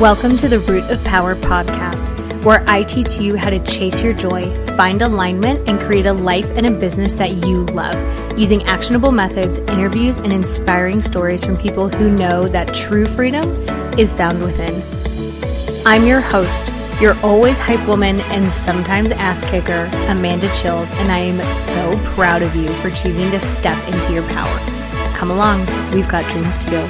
Welcome to the Root of Power podcast, where I teach you how to chase your joy, find alignment, and create a life and a business that you love, using actionable methods, interviews, and inspiring stories from people who know that true freedom is found within. I'm your host, your always hype woman and sometimes ass kicker, Amanda Chills, and I am so proud of you for choosing to step into your power. Come along, we've got dreams to build.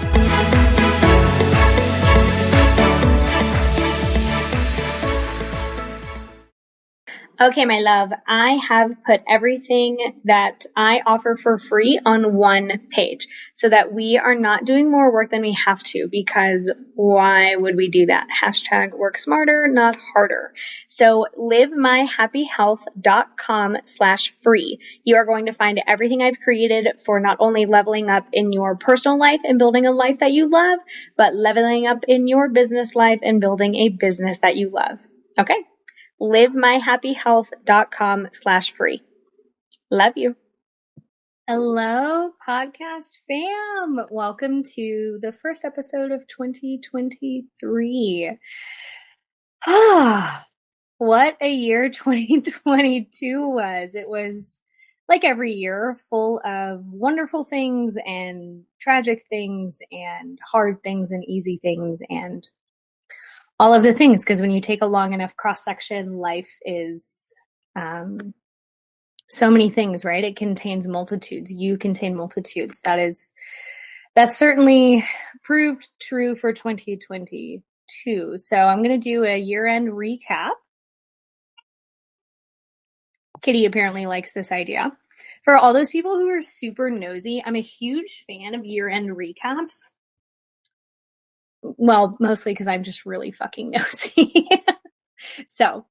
Okay, my love, I have put everything that I offer for free on one page so that we are not doing more work than we have to, because why would we do that? Hashtag work smarter, not harder. So livemyhappyhealth.com/free. You are going to find everything I've created for not only leveling up in your personal life and building a life that you love, but leveling up in your business life and building a business that you love. Okay? livemyhappyhealth.com/free. Love you. Hello, podcast fam. Welcome to the first episode of 2023. What a year 2022 was. It was like every year, full of wonderful things and tragic things and hard things and easy things and all of the things, because when you take a long enough cross-section, life is so many things, right? It contains multitudes. You contain multitudes. That's certainly proved true for 2022. So I'm going to do a year-end recap. Kitty apparently likes this idea. For all those people who are super nosy, I'm a huge fan of year-end recaps. Well, mostly because I'm just really fucking nosy. So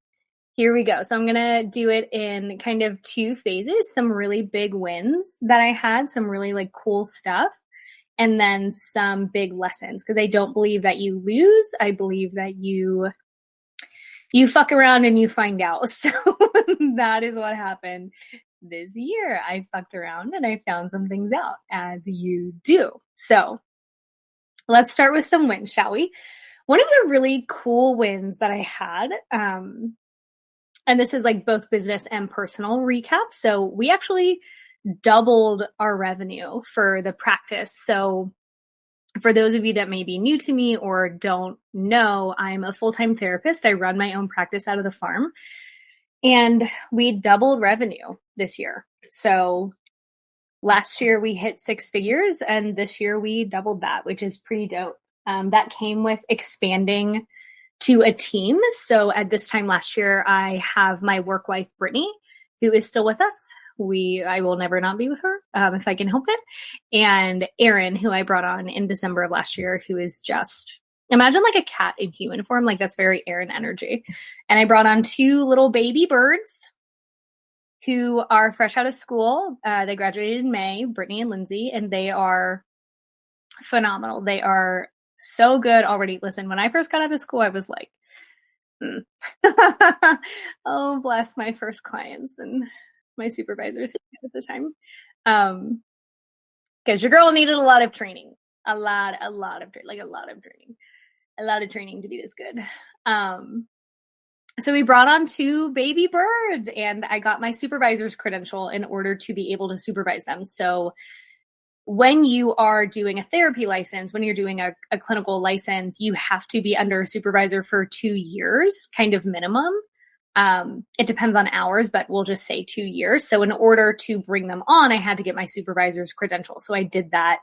here we go. So I'm going to do it in kind of two phases, some really big wins that I had, some really like cool stuff, and then some big lessons, because I don't believe that you lose. I believe that you fuck around and you find out. So that is what happened this year. I fucked around and I found some things out, as you do. So let's start with some wins, shall we? One of the really cool wins that I had, and this is like both business and personal recap. So we actually doubled our revenue for the practice. So for those of you that may be new to me or don't know, I'm a full-time therapist. I run my own practice out of the farm, and we doubled revenue this year. So last year we hit 6 figures, and this year we doubled that, which is pretty dope. That came with expanding to a team. So at this time last year, I have my work wife, Brittany, who is still with us. I will never not be with her if I can help it. And Erin, who I brought on in December of last year, who is just, imagine like a cat in human form. Like that's very Erin energy. And I brought on 2 little baby birds who are fresh out of school. They graduated in May, Brittany and Lindsay, and they are phenomenal. They are so good already. Listen, when I first got out of school, I was like, oh, bless my first clients and my supervisors at the time. Because your girl needed a lot of training, a lot of training to be this good. So we brought on 2 baby birds, and I got my supervisor's credential in order to be able to supervise them. So when you are doing a therapy license, when you're doing a clinical license, you have to be under a supervisor for 2 years, kind of minimum. It depends on hours, but we'll just say 2 years. So in order to bring them on, I had to get my supervisor's credential. So I did that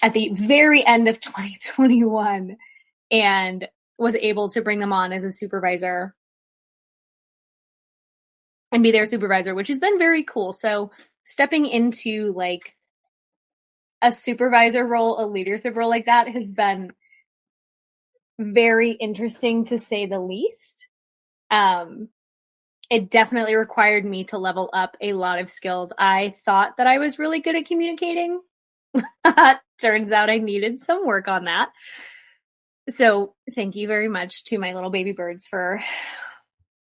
at the very end of 2021 and was able to bring them on as a supervisor and be their supervisor, which has been very cool. So stepping into like a supervisor role, a leadership role like that has been very interesting, to say the least. It definitely required me to level up a lot of skills. I thought that I was really good at communicating. Turns out I needed some work on that. So thank you very much to my little baby birds for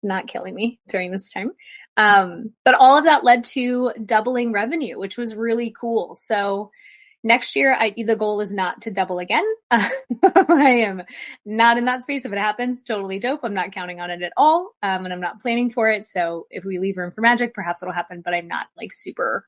not killing me during this time. But all of that led to doubling revenue, which was really cool. So Next year, the goal is not to double again. I am not in that space. If it happens, totally dope. I'm not counting on it at all. And I'm not planning for it. So if we leave room for magic, perhaps it'll happen, but I'm not like super,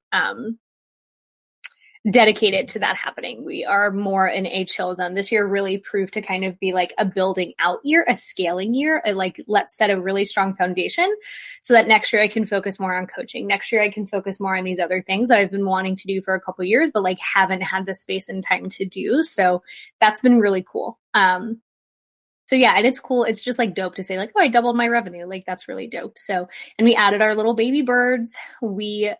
dedicated to that happening. We are more in a chill zone. This year really proved to kind of be like a building out year, a scaling year, like let's set a really strong foundation so that next year I can focus more on coaching. Next year I can focus more on these other things that I've been wanting to do for a couple of years, but like haven't had the space and time to do. So that's been really cool. So yeah, and it's cool. It's just like dope to say like, oh, I doubled my revenue. Like that's really dope. So, and we added our little baby birds. We,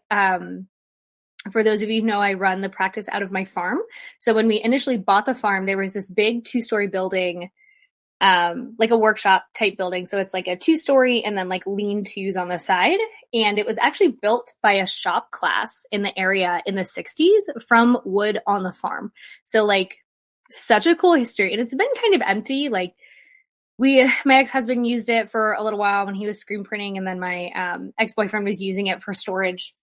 for those of you who know, I run the practice out of my farm. So when we initially bought the farm, there was this big 2-story building, like a workshop type building. So it's like a 2-story and then like lean-tos on the side. And it was actually built by a shop class in the area in the 60s from wood on the farm. So like such a cool history. And it's been kind of empty. Like my ex-husband used it for a little while when he was screen printing. And then my ex-boyfriend was using it for storage.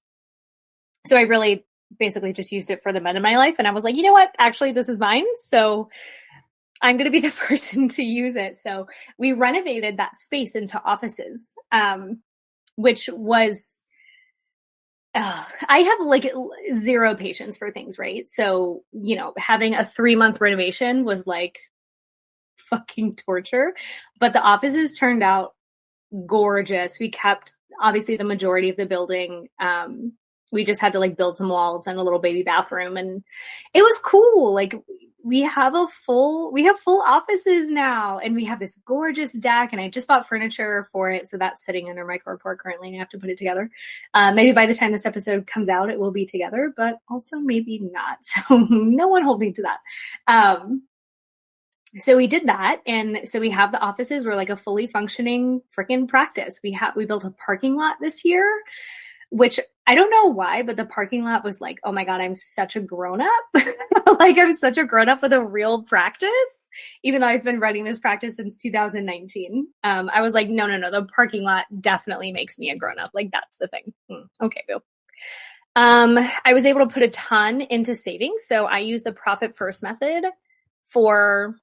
So I really basically just used it for the men in my life. And I was like, you know what? Actually, this is mine. So I'm going to be the person to use it. So we renovated that space into offices, which was, I have like zero patience for things, right? So, you know, having a 3-month renovation was like fucking torture, but the offices turned out gorgeous. We kept obviously the majority of the building. We just had to like build some walls and a little baby bathroom, and it was cool. Like we have full offices now, and we have this gorgeous deck, and I just bought furniture for it. So that's sitting under my carport currently, and I have to put it together. Maybe by the time this episode comes out, it will be together, but also maybe not. So no one hold me to that. So we did that. And so we have the offices. We're like a fully functioning freaking practice. We built a parking lot this year, which I don't know why, but the parking lot was like, oh my God, I'm such a grown up. Like I'm such a grown up with a real practice, even though I've been running this practice since 2019. I was like, no, the parking lot definitely makes me a grown up. Like that's the thing. Okay, boo. I was able to put a ton into savings. So I use the profit first method for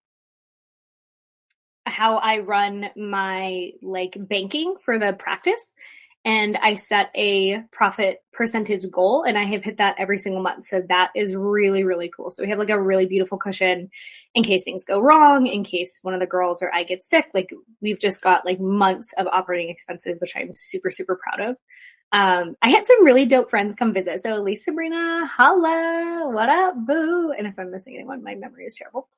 how I run my like banking for the practice. And I set a profit percentage goal, and I have hit that every single month. So that is really, really cool. So we have like a really beautiful cushion in case things go wrong, in case one of the girls or I get sick. Like we've just got like months of operating expenses, which I'm super, super proud of. I had some really dope friends come visit. So Elise, Sabrina, holla, what up, boo? And if I'm missing anyone, my memory is terrible.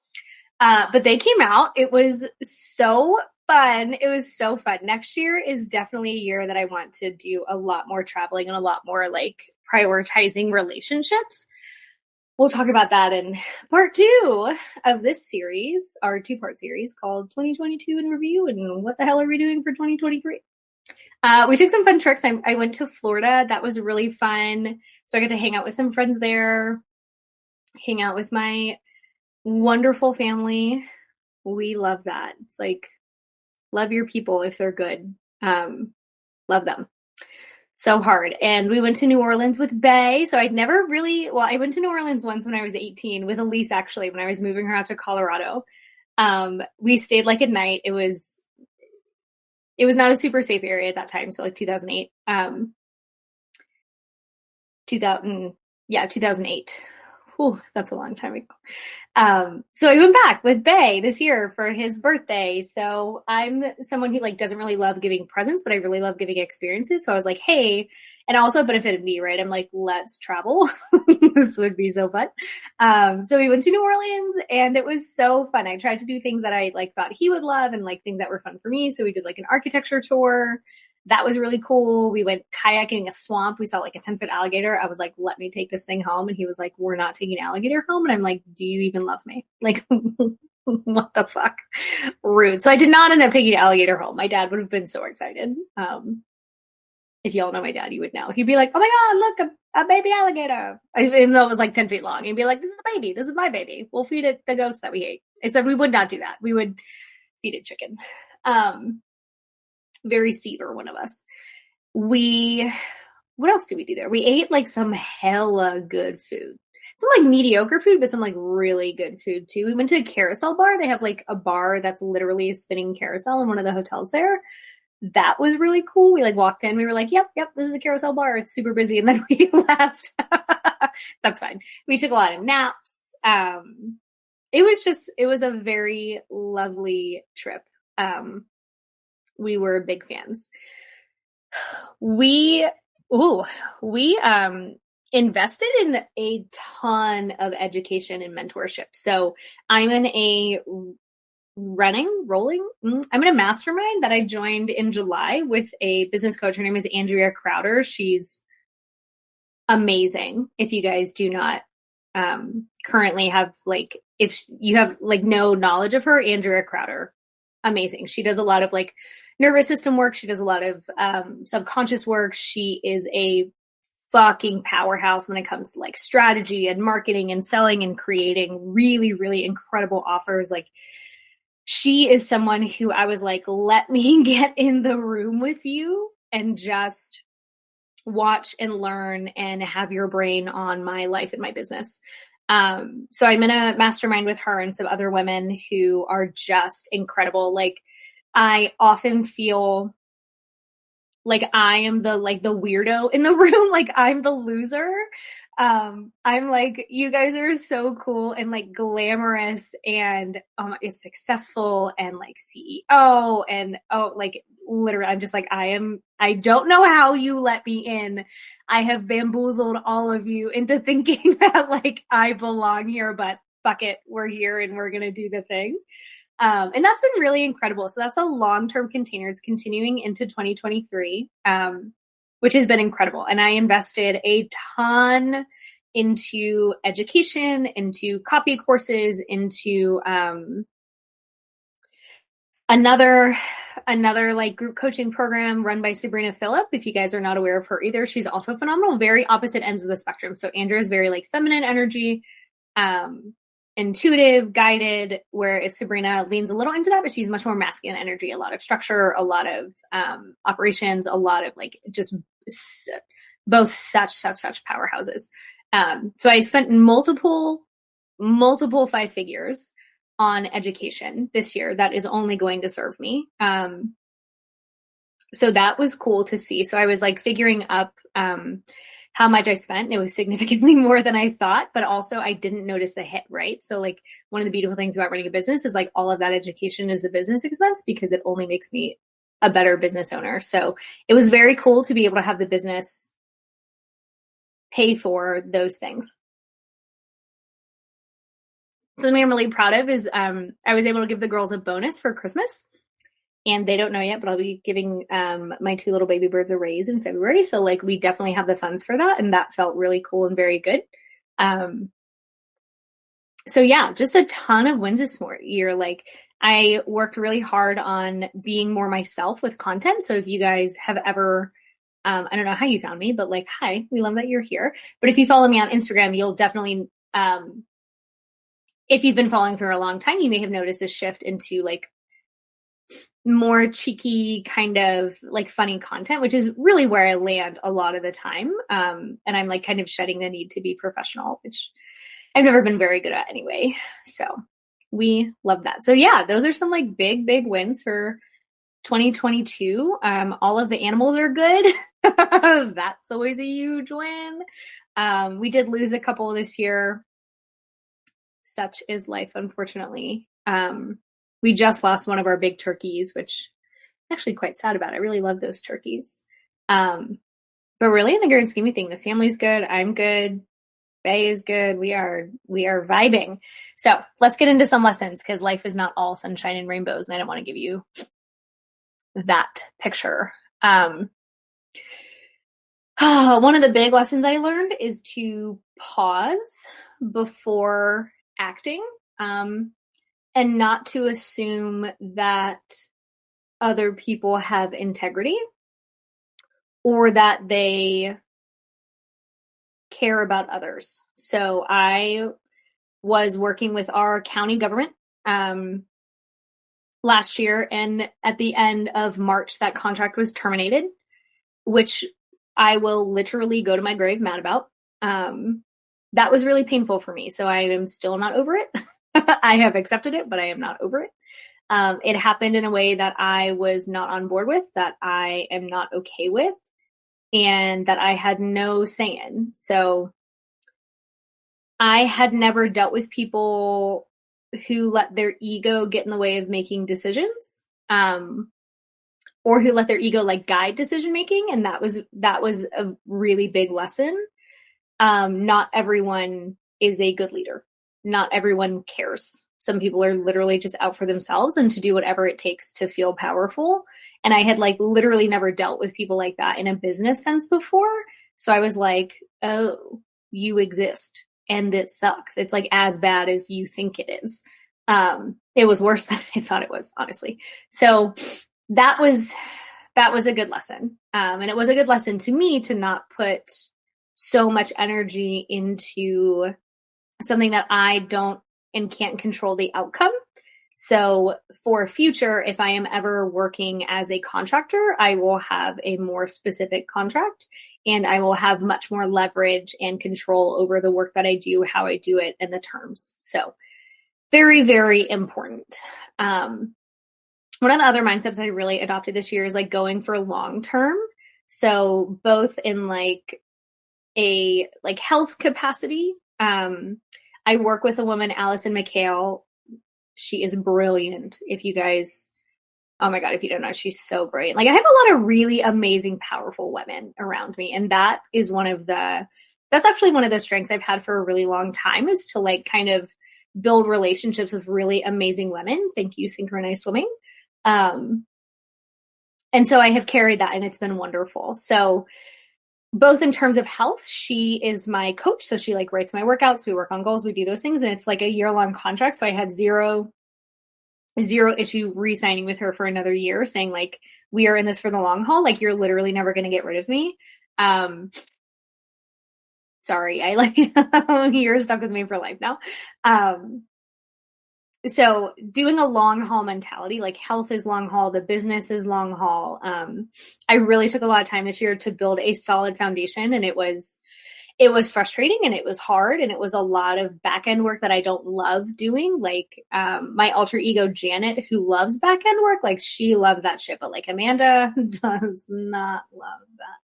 But they came out. It was so fun. It was so fun. Next year is definitely a year that I want to do a lot more traveling and a lot more like prioritizing relationships. We'll talk about that in part 2 of this series, our 2-part series called 2022 in Review and what the hell are we doing for 2023? We took some fun trips. I went to Florida. That was really fun. So I got to hang out with some friends there, hang out with my wonderful family. We love that. It's like, love your people if they're good. Love them so hard. And we went to New Orleans with Bay. So I went to New Orleans once when I was 18 with Elise, actually, when I was moving her out to Colorado. We stayed like at night. It was not a super safe area at that time. So like 2008, 2008. Whew, that's a long time ago. So I went back with Bay this year for his birthday. So I'm someone who like doesn't really love giving presents, but I really love giving experiences. So I was like, hey, and also benefited me, right? I'm like, let's travel. This would be so fun. So we went to New Orleans and it was so fun. I tried to do things that I like thought he would love and like things that were fun for me. So we did like an architecture tour. That was really cool. We went kayaking in a swamp. We saw like a 10-foot alligator. I was like, let me take this thing home. And he was like, we're not taking alligator home. And I'm like, do you even love me? Like, what the fuck? Rude. So I did not end up taking alligator home. My dad would have been so excited. If y'all know my dad, you would know. He'd be like, oh my God, look, a baby alligator. Even though it was like 10 feet long. He'd be like, this is a baby. This is my baby. We'll feed it the goats that we hate. I said we would not do that. We would feed it chicken. Very Steve-er, one of us. What else did we do there? We ate like some hella good food. some like mediocre food, but some like really good food too. We went to a carousel bar. They have like a bar that's literally a spinning carousel in one of the hotels there. That was really cool. We like walked in, we were like, yep, this is a carousel bar. It's super busy. And then we left. That's fine. We took a lot of naps. It was a very lovely trip. We were big fans. We invested in a ton of education and mentorship. So I'm in a mastermind that I joined in July with a business coach. Her name is Andrea Crowder. She's amazing. If you guys do not currently have like, if you have like no knowledge of her, Andrea Crowder, amazing. She does a lot of like nervous system work. She does a lot of subconscious work. She is a fucking powerhouse when it comes to like strategy and marketing and selling and creating really, really incredible offers. Like, she is someone who I was like, let me get in the room with you and just watch and learn and have your brain on my life and my business. So I'm in a mastermind with her and some other women who are just incredible. Like, I often feel like I am the weirdo in the room. Like, I'm the loser. I'm like, you guys are so cool and like glamorous and is successful and like CEO and like literally I'm just like, I don't know how you let me in. I have bamboozled all of you into thinking that like I belong here, but fuck it, we're here and we're gonna do the thing. And that's been really incredible. So that's a long-term container. It's continuing into 2023. Which has been incredible. And I invested a ton into education, into copy courses, into another like group coaching program run by Sabrina Phillip. If you guys are not aware of her either, she's also phenomenal. Very opposite ends of the spectrum. So Andrea is very like feminine energy, intuitive, guided, whereas Sabrina leans a little into that, but she's much more masculine energy, a lot of structure, a lot of operations, a lot of like just both such powerhouses. So I spent multiple 5 figures on education this year that is only going to serve me. So that was cool to see. So I was like figuring up how much I spent. It was significantly more than I thought, but also I didn't notice the hit, right? So like one of the beautiful things about running a business is like all of that education is a business expense because it only makes me a better business owner. So it was very cool to be able to have the business pay for those things. Something I'm really proud of is I was able to give the girls a bonus for Christmas. And they don't know yet, but I'll be giving my 2 little baby birds a raise in February. So like we definitely have the funds for that. And that felt really cool and very good. So yeah, just a ton of wins this year. Like I worked really hard on being more myself with content. So if you guys have ever, I don't know how you found me, but like, hi, we love that you're here. But if you follow me on Instagram, you'll definitely, if you've been following for a long time, you may have noticed a shift into like more cheeky kind of like funny content, which is really where I land a lot of the time. And I'm like kind of shedding the need to be professional, which I've never been very good at anyway. So we love that. So yeah, those are some like big wins for 2022. All of the animals are good. That's always a huge win. We did lose a couple this year. Such is life, unfortunately. We just lost one of our big turkeys, which I'm actually quite sad about. I really love those turkeys. But really in the grand scheme of things, the family's good. I'm good. Faye is good. We are vibing. So let's get into some lessons because life is not all sunshine and rainbows. And I don't want to give you that picture. One of the big lessons I learned is to pause before acting. And not to assume that other people have integrity or that they care about others. So I was working with our county government last year, and at the end of March, that contract was terminated, which I will literally go to my grave mad about. that was really painful for me. So I am still not over it. I have accepted it, but I am not over it. It happened in a way that I was not on board with, that I am not okay with, and that I had no say in. So I had never dealt with people who let their ego get in the way of making decisions, or who let their ego like guide decision making. And that was a really big lesson. Not everyone is a good leader. Not everyone cares. Some people are literally just out for themselves and to do whatever it takes to feel powerful. And I had like literally never dealt with people like that in a business sense before. So I was like, oh, you exist and it sucks. It's like as bad as you think it is. It was worse than I thought it was, honestly. So that was a good lesson. And it was a good lesson to me to not put so much energy into something that I don't and can't control the outcome. So for future, if I am ever working as a contractor, I will have a more specific contract and I will have much more leverage and control over the work that I do, how I do it, and the terms. So very, very important. One of the other mindsets I really adopted this year is like going for long term. So both in like a like health capacity. I work with a woman, Allison McHale. She is brilliant. If you guys, oh my God, if you don't know, she's so brilliant. Like I have a lot of really amazing, powerful women around me. And that is that's actually one of the strengths I've had for a really long time, is to like kind of build relationships with really amazing women. Thank you, Synchronized Swimming. And so I have carried that and it's been wonderful. So both in terms of health, she is my coach. So she like writes my workouts. We work on goals. We do those things. And it's like a year-long contract. So I had zero issue re-signing with her for another year, saying like, we are in this for the long haul. Like you're literally never going to get rid of me. Sorry. I like, you're stuck with me for life now. So doing a long haul mentality, like health is long haul, the business is long haul. I really took a lot of time this year to build a solid foundation, and it was frustrating and it was hard and it was a lot of back end work that I don't love doing. Like, my alter ego, Janet, who loves back end work, like she loves that shit, but like Amanda does not love that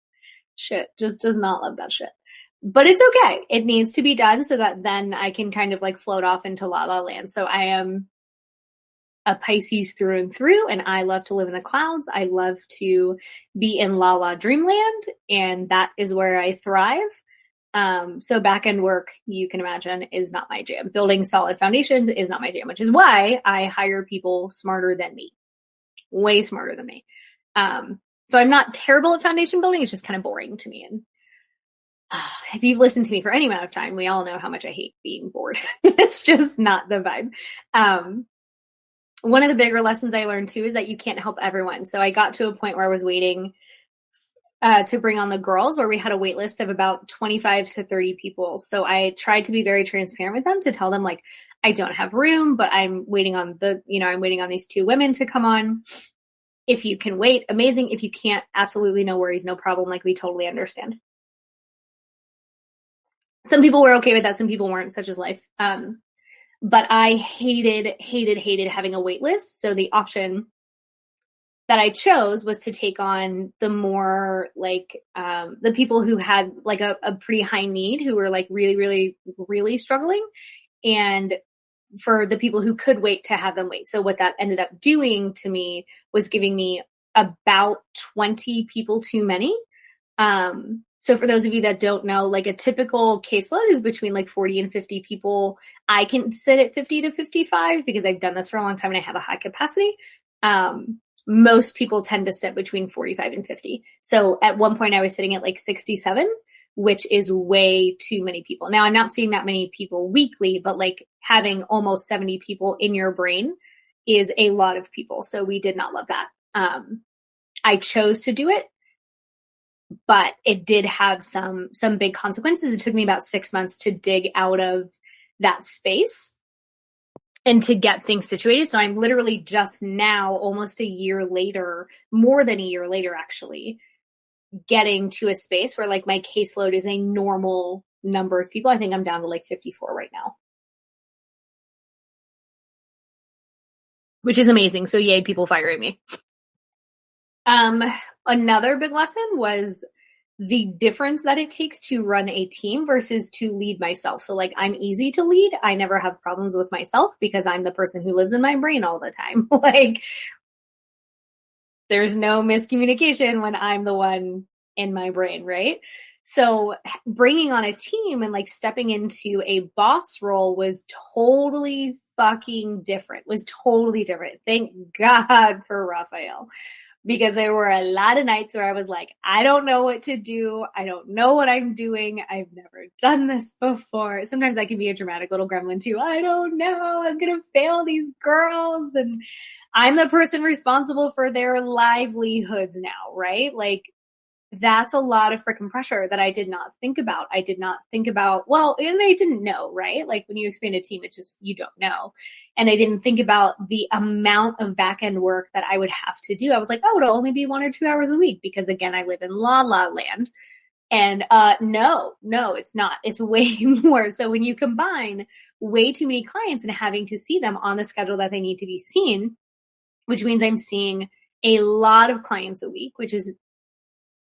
shit, just does not love that shit. But it's okay. It needs to be done so that then I can kind of like float off into la la land. So I am a Pisces through and through, and I love to live in the clouds. I love to be in la la dreamland, and that is where I thrive. So back end work, you can imagine, is not my jam. Building solid foundations is not my jam, which is why I hire people smarter than me, way smarter than me. So I'm not terrible at foundation building. It's just kind of boring to me. And if you've listened to me for any amount of time, we all know how much I hate being bored. It's just not the vibe. One of the bigger lessons I learned too is that you can't help everyone. So I got to a point where I was waiting to bring on the girls, where we had a wait list of about 25 to 30 people. So I tried to be very transparent with them, to tell them like, I don't have room, but I'm waiting on I'm waiting on these 2 women to come on. If you can wait, amazing. If you can't, absolutely no worries, no problem. Like we totally understand. Some people were okay with that. Some people weren't, such as life. But I hated having a wait list. So the option that I chose was to take on the more like, the people who had like a pretty high need, who were like really, really, really struggling. And for the people who could wait, to have them wait. So what that ended up doing to me was giving me about 20 people too many. So for those of you that don't know, like a typical caseload is between like 40 and 50 people. I can sit at 50 to 55 because I've done this for a long time and I have a high capacity. Most people tend to sit between 45 and 50. So at one point I was sitting at like 67, which is way too many people. Now I'm not seeing that many people weekly, but like having almost 70 people in your brain is a lot of people. So we did not love that. I chose to do it, but it did have some big consequences. It took me about 6 months to dig out of that space and to get things situated. So I'm literally just now, almost a year later, more than a year later, actually, getting to a space where like my caseload is a normal number of people. I think I'm down to like 54 right now, which is amazing. So yay, people firing me. Another big lesson was the difference that it takes to run a team versus to lead myself. So like, I'm easy to lead. I never have problems with myself because I'm the person who lives in my brain all the time. Like, there's no miscommunication when I'm the one in my brain, right? So bringing on a team and like stepping into a boss role was totally fucking different, was totally different. Thank God for Raphael, because there were a lot of nights where I was like, I don't know what to do. I don't know what I'm doing. I've never done this before. Sometimes I can be a dramatic little gremlin too. I don't know. I'm going to fail these girls. And I'm the person responsible for their livelihoods now, right? Like, that's a lot of freaking pressure that I did not think about. I did not think about, well, and I didn't know, right? Like when you expand a team, it's just, you don't know. And I didn't think about the amount of back end work that I would have to do. I was like, oh, it'll only be 1 or 2 hours a week because again, I live in la la land. And no, it's not. It's way more. So when you combine way too many clients and having to see them on the schedule that they need to be seen, which means I'm seeing a lot of clients a week, which is,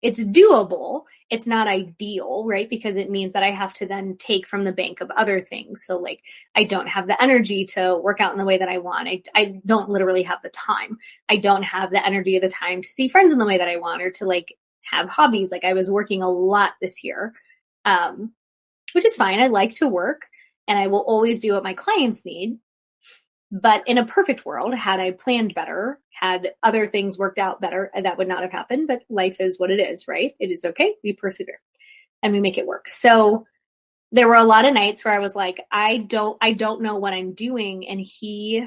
it's doable. It's not ideal, right? Because it means that I have to then take from the bank of other things. So like, I don't have the energy to work out in the way that I want. I don't literally have the time. I don't have the energy or the time to see friends in the way that I want, or to like have hobbies. Like I was working a lot this year, which is fine. I like to work and I will always do what my clients need. But in a perfect world, had I planned better, had other things worked out better, that would not have happened. But life is what it is, right? It is okay. We persevere and we make it work. So there were a lot of nights where I was like, I don't know what I'm doing. And he,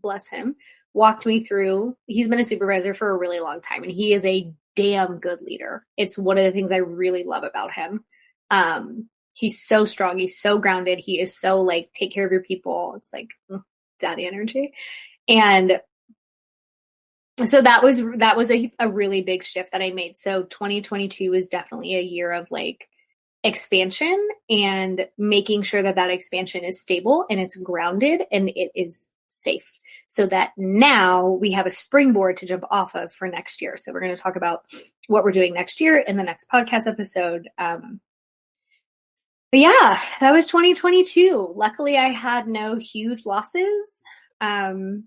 bless him, walked me through. He's been a supervisor for a really long time and he is a damn good leader. It's one of the things I really love about him. He's so strong. He's so grounded. He is so like, take care of your people. It's like, daddy energy. And so that was a really big shift that I made. So 2022 is definitely a year of like expansion and making sure that that expansion is stable and it's grounded and it is safe, so that now we have a springboard to jump off of for next year. So we're going to talk about what we're doing next year in the next podcast episode. But yeah, that was 2022. Luckily, I had no huge losses. Thank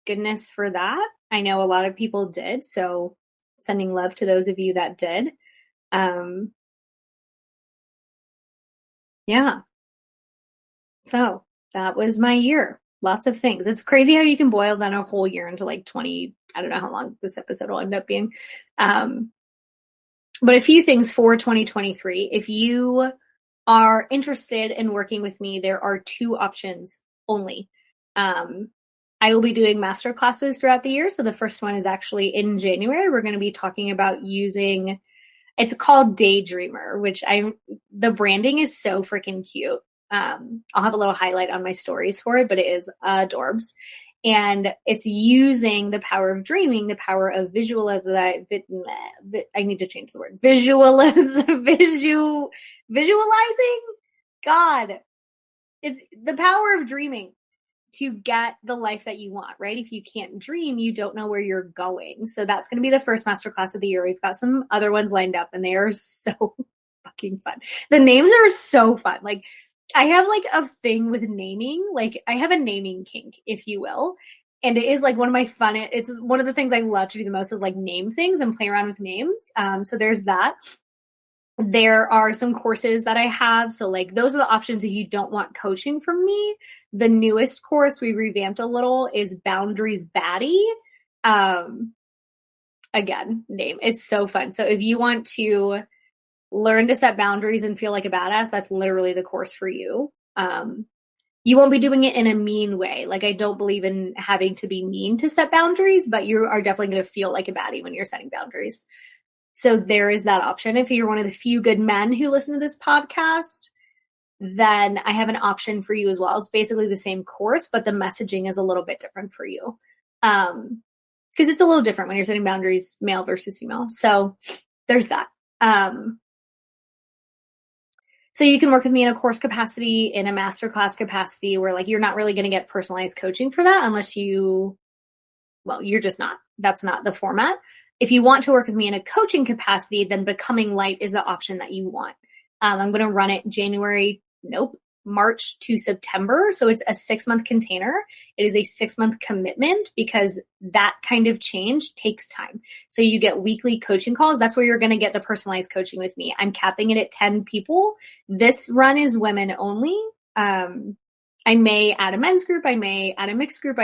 goodness for that. I know a lot of people did, so sending love to those of you that did. Yeah. So that was my year. Lots of things. It's crazy how you can boil down a whole year into like 20, I don't know how long this episode will end up being. But a few things for 2023. If you are interested in working with me, there are 2 options only. I will be doing master classes throughout the year. So the first one is actually in January. We're going to be talking about using, it's called Daydreamer, which the branding is so freaking cute. I'll have a little highlight on my stories for it, but it is adorbs. And it's using the power of dreaming, the power of visualizing. I need to change the word. Visualizing. God, it's the power of dreaming to get the life that you want, right? If you can't dream, you don't know where you're going. So that's going to be the first masterclass of the year. We've got some other ones lined up and they are so fucking fun. The names are so fun. Like, I have like a thing with naming. Like, I have a naming kink, if you will. And it is like one of my it's one of the things I love to do the most is like name things and play around with names. So there's that. There are some courses that I have. So like those are the options if you don't want coaching from me. The newest course we revamped a little is Boundaries Baddie. Again, name. It's so fun. So if you want to learn to set boundaries and feel like a badass, that's literally the course for you. You won't be doing it in a mean way. Like, I don't believe in having to be mean to set boundaries, but you are definitely going to feel like a baddie when you're setting boundaries. So there is that option. If you're one of the few good men who listen to this podcast, then I have an option for you as well. It's basically the same course, but the messaging is a little bit different for you. Because it's a little different when you're setting boundaries, male versus female. So there's that. So you can work with me in a course capacity, in a masterclass capacity, where like you're not really going to get personalized coaching for that unless you're just not. That's not the format. If you want to work with me in a coaching capacity, then Becoming Light is the option that you want. I'm going to run it March to September. So it's a 6-month container. It is a 6-month commitment because that kind of change takes time. So you get weekly coaching calls. That's where you're going to get the personalized coaching with me. I'm capping it at 10 people. This run is women only. I may add a men's group. I may add a mixed group.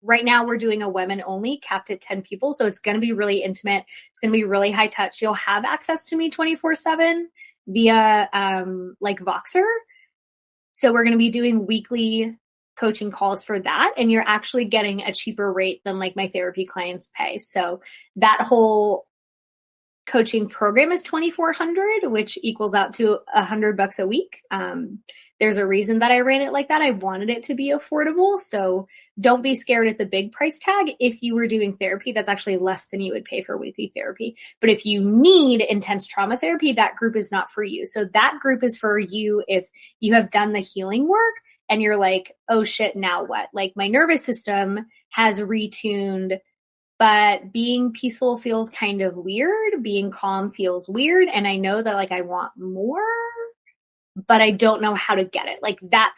Right now we're doing a women only, capped at 10 people. So it's going to be really intimate. It's going to be really high touch. You'll have access to me 24/7 via, like Voxer. So we're going to be doing weekly coaching calls for that. And you're actually getting a cheaper rate than like my therapy clients pay. So that whole coaching program is $2,400, which equals out to $100 a week. There's a reason that I ran it like that. I wanted it to be affordable. So don't be scared at the big price tag. If you were doing therapy, that's actually less than you would pay for weekly therapy. But if you need intense trauma therapy, that group is not for you. So that group is for you if you have done the healing work and you're like, oh shit, now what? Like my nervous system has retuned, but being peaceful feels kind of weird. Being calm feels weird. And I know that like I want more, but I don't know how to get it. Like that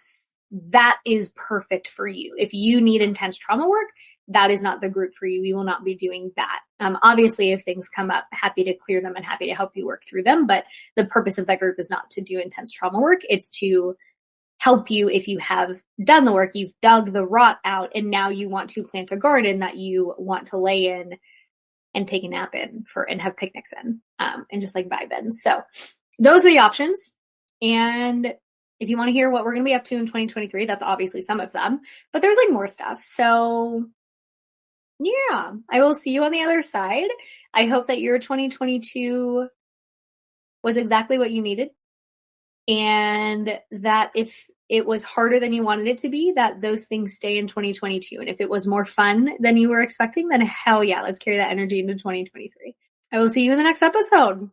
is perfect for you. If you need intense trauma work, that is not the group for you. We will not be doing that. Obviously, if things come up, happy to clear them and happy to help you work through them. But the purpose of that group is not to do intense trauma work. It's to help you if you have done the work, you've dug the rot out, and now you want to plant a garden that you want to lay in and take a nap in and have picnics in, and just like vibe in. So those are the options. And if you want to hear what we're going to be up to in 2023, that's obviously some of them, but there's like more stuff. So yeah, I will see you on the other side. I hope that your 2022 was exactly what you needed. And that if it was harder than you wanted it to be, that those things stay in 2022. And if it was more fun than you were expecting, then hell yeah, let's carry that energy into 2023. I will see you in the next episode.